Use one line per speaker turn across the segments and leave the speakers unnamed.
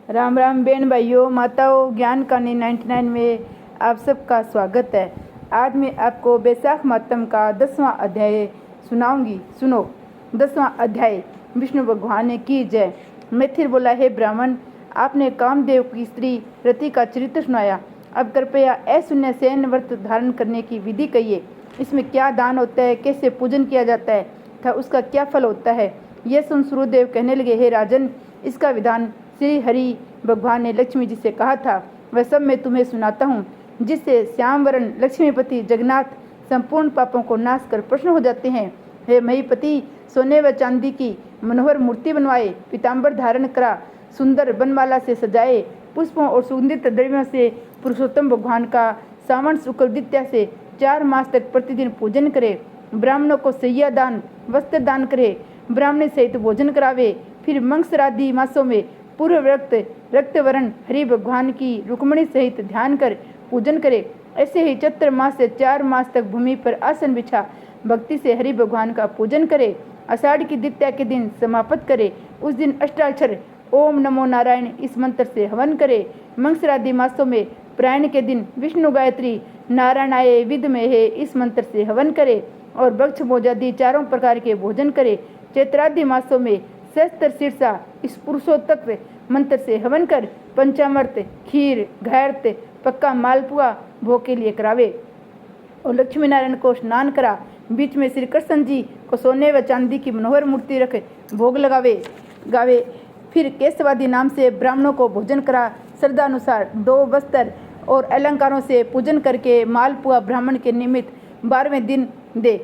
राम राम बहन भाइयों माताओं, ज्ञान कहानी 99 में आप सबका स्वागत है। आज मैं आपको बैसाख मातम का 10वां अध्याय सुनाऊंगी। सुनो। 10वां अध्याय। विष्णु भगवान की जय। मैं फिर बोला, हे ब्राह्मण, आपने कामदेव की स्त्री रति का चरित्र सुनाया। अब कृपया अशून्य शयन व्रत धारण करने की विधि कहिए। इसमें क्या दान होता है, कैसे पूजन किया जाता है तथा उसका क्या फल होता है। यह सुन सूर्यदेव कहने लगे, हे राजन, इसका विधान श्री हरि भगवान ने लक्ष्मी जी से कहा था, वह सब मैं तुम्हें सुनाता हूँ, जिससे श्यामवरण लक्ष्मीपति जगन्नाथ संपूर्ण पापों को नाश कर प्रसन्न हो जाते हैं। हे महीपति, सोने व चांदी की मनोहर मूर्ति बनवाए, पीताम्बर धारण करा, सुंदर बनमाला से सजाए, पुष्पों और सुगंधित द्रव्यों से पुरुषोत्तम भगवान का सावन शुक्ल द्वितीया से 4 मास तक प्रतिदिन पूजन करे। ब्राह्मणों को सैया दान, वस्त्र दान करे, ब्राह्मण सहित भोजन करावे। फिर मंगसरादि मासों में पूर्व रक्तवर्ण हरि भगवान की रुक्मणी सहित ध्यान कर पूजन करे। ऐसे ही चैत्र मास से 4 मास तक भूमि पर आसन बिछा भक्ति से हरि भगवान का पूजन करे। आषाढ़ की द्वितीया के दिन समाप्त करे। उस दिन अष्टाक्षर ओम नमो नारायण इस मंत्र से हवन करे। मंगसरादि मासों में प्रायण के दिन विष्णु गायत्री नारायणाय विद्महे इस मंत्र से हवन करे और भक्ष भोजादि 4 प्रकार के भोजन करे। चैत्रादि मासों में सहस्त्र शीर्षा इस पुरुषोत्तक मंत्र से हवन कर पंचामृत, खीर, घैर्त, पक्का मालपुआ भोग के लिए करावे और लक्ष्मी नारायण को स्नान करा। बीच में श्री कृष्ण जी को सोने व चांदी की मनोहर मूर्ति रख भोग गावे। फिर केशवादी नाम से ब्राह्मणों को भोजन करा। श्रद्धानुसार 2 वस्त्र और अलंकारों से पूजन करके मालपुआ ब्राह्मण के निमित्त 12वें दिन दे।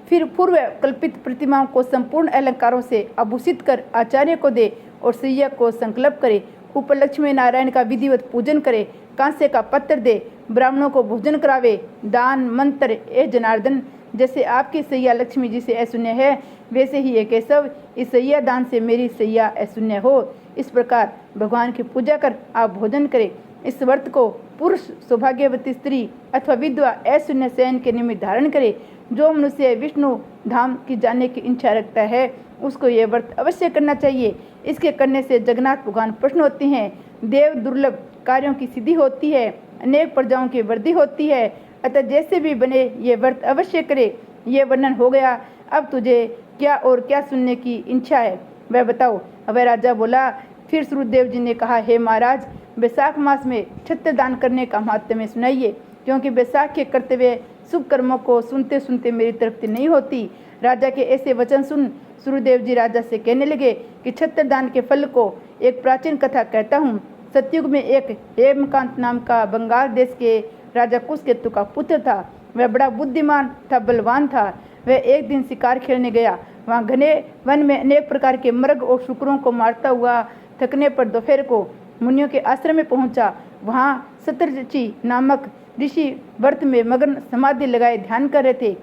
फिर पूर्व कल्पित प्रतिमाओं को संपूर्ण अलंकारों से आभूषित कर आचार्य को दे और सैया को संकल्प करे। ऊपर लक्ष्मी नारायण का विधिवत पूजन करे। कांसे का पत्र दे, ब्राह्मणों को भोजन करावे। दान मंत्र, ए जनार्दन, जैसे आपकी सैया लक्ष्मी जी से अशून्य है, वैसे ही ये केशव, इस सैया दान से मेरी सैया अशून्य हो। इस प्रकार भगवान की पूजा कर आप भोजन करें। इस व्रत को पुरुष, सौभाग्यवती स्त्री अथवा विधवा अशून्य शयन के निमित्त धारण करे। जो मनुष्य विष्णु धाम की जाने की इच्छा रखता है, उसको यह व्रत अवश्य करना चाहिए। इसके करने से जगन्नाथ भगवान प्रसन्न होते हैं, देव दुर्लभ कार्यों की सिद्धि होती है, अनेक प्रजाओं की वृद्धि होती है। अतः जैसे भी बने ये व्रत अवश्य करे। ये वर्णन हो गया। अब तुझे क्या और क्या सुनने की इच्छा है, वह बताओ। वह राजा बोला। फिर सूर्यदेव जी ने कहा, हे महाराज, बैसाख मास में छत्र दान करने का महात्म्य सुनाइए, क्योंकि बैसाख के कर्तव्य शुभ कर्मों को सुनते सुनते मेरी तृप्ति नहीं होती। राजा के ऐसे वचन सुन सूर्यदेव जी राजा से कहने लगे कि छत्र दान के फल को एक प्राचीन कथा कहता हूँ। सतयुग में एक हेमकांत नाम का बंगाल देश के राजा कुशकेतु का पुत्र था। वह बड़ा बुद्धिमान था, बलवान था। वह एक दिन शिकार खेलने गया। वहाँ घने वन में अनेक प्रकार के मृग और शुक्रों को मारता हुआ थकने पर दोपहर को मुनियों के आश्रम में पहुंचा। वहाँ शतरची नामक ऋषि व्रत में मग्न समाधि लगाए ध्यान कर रहे थे।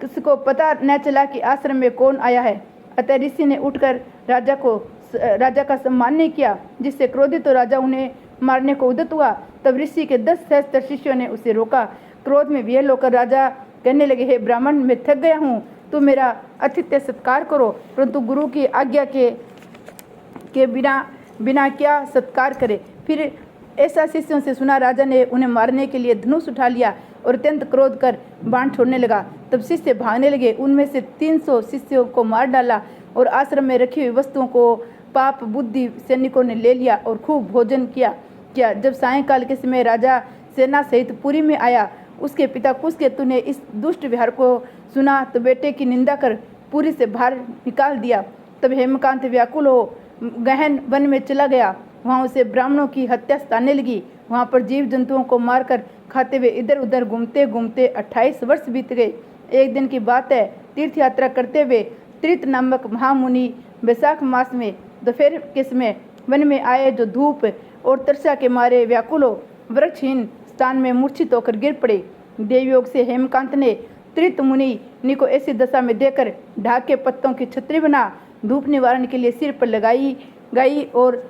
किसी को पता न चला कि आश्रम में कौन आया है। अतः ऋषि ने उठकर राजा का सम्मान नहीं किया, जिससे क्रोधित तो राजा उन्हें मारने को उद्यत हुआ। तब ऋषि के 10 सहस्त्र शिष्यों ने उसे रोका। क्रोध में विह्वल होकर राजा कहने लगे, हे ब्राह्मण, मैं थक गया हूँ, तुम मेरा आतिथ्य सत्कार करो, परंतु गुरु की आज्ञा के बिना क्या सत्कार करे। फिर ऐसा शिष्यों से सुना। राजा ने उन्हें मारने के लिए धनुष उठा लिया और अत्यंत क्रोध कर बाण छोड़ने लगा। तब शिष्य भागने लगे। उनमें से 300 शिष्यों को मार डाला और आश्रम में रखी हुई वस्तुओं को पाप बुद्धि सैनिकों ने ले लिया और खूब भोजन किया। जब सायंकाल के समय राजा सेना सहित पुरी में आया, उसके पिता कुशकेतु ने इस दुष्ट व्यवहार को सुना तो बेटे की निंदा कर पुरी से बाहर निकाल दिया। तब हेमकांत व्याकुल हो गहन वन में चला गया। वहाँ उसे ब्राह्मणों की हत्या सताने लगी। वहाँ पर जीव जंतुओं को मारकर खाते हुए इधर उधर घूमते घूमते 28 वर्ष बीत गए। एक दिन की बात है, तीर्थ यात्रा करते हुए त्रित नामक महामुनि बैसाख मास में दोपहर के समय वन में आए, जो धूप और तर्षा के मारे व्याकुल हो वृक्षहीन स्थान में मूर्छित होकर गिर पड़े। देवयोग से हेमकांत ने त्रित मुनि को ऐसी दशा में देकर ढाक के पत्तों की छतरी बना धूप निवारण के लिए सिर पर लगाई और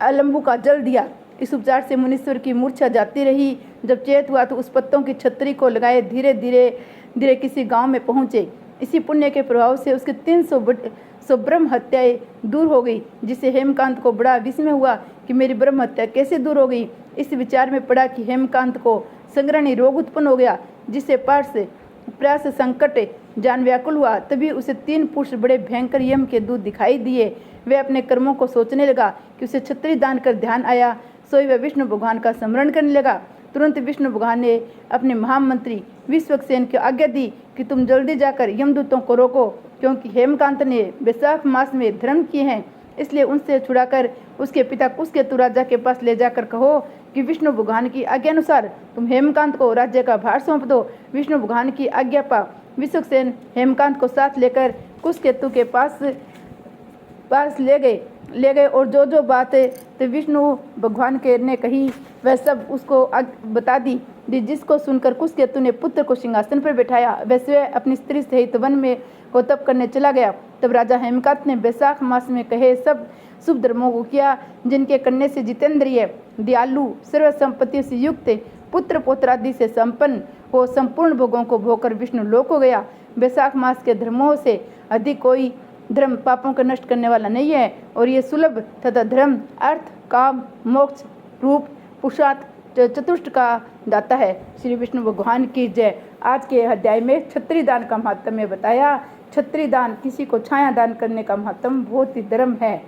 अलंबू का जल दिया। इस उपचार से मुनीश्वर की मूर्छा जाती रही। जब चेत हुआ तो उस पत्तों की छतरी को लगाए धीरे धीरे किसी गांव में पहुंचे। इसी पुण्य के प्रभाव से उसके 300 सो ब्रह्म हत्याएं दूर हो गई, जिससे हेमकांत को बड़ा विस्मय हुआ कि मेरी ब्रह्म हत्या कैसे दूर हो गई। इस विचार में पड़ा कि हेमकांत को संग्रहणी रोग उत्पन्न हो गया, जिससे पाठ से प्रयास संकट जान व्याकुल हुआ। तभी उसे 3 पुरुष बड़े भयंकर यम के दूत दिखाई दिए। वह अपने कर्मों को सोचने लगा कि उसे छत्री दान कर ध्यान आया, सोई वह विष्णु भगवान का स्मरण करने लगा। तुरंत विष्णु भगवान ने अपने महामंत्री विश्वक्सेन को आज्ञा दी कि तुम जल्दी जाकर यमदूतों को रोको, क्योंकि हेमकांत ने वैशाख मास में धर्म किए हैं, इसलिए उनसे छुड़ाकर उसके पिता कुशकेतु राजा के पास ले जाकर कहो कि विष्णु भगवान की आज्ञा अनुसार तुम हेमकांत को राज्य का भार सौंप दो। विष्णु भगवान की आज्ञा पा विश्वक्सेन हेमकांत को साथ लेकर कुशकेतु के पास ले गए और जो बातें तो विष्णु भगवान के ने कही वह सब उसको बता दी, जिसको सुनकर कुशकेतु ने पुत्र को सिंहासन पर बैठाया। वह स्वयं अपनी स्त्री सहित वन में को तप करने चला गया। तब राजा हेमकांत ने वैशाख मास में कहे सब शुभ धर्मों को किया, जिनके करने से जितेंद्रिय, दयालु, सर्व संपत्ति से युक्त, पुत्र पौत्रादि से संपन्न हो संपूर्ण भोगों को भोगकर विष्णु लोक हो गया। वैशाख मास के धर्मों से अधिक कोई धर्म पापों को नष्ट करने वाला नहीं है, और ये सुलभ तथा धर्म, अर्थ, काम, मोक्ष, रूप, पुरुषार्थ चतुष्ट का दाता है। श्री विष्णु भगवान की जय। आज के अध्याय में छत्री दान का महत्व में बताया। छत्री दान, किसी को छाया दान करने का महत्व बहुत ही धर्म है।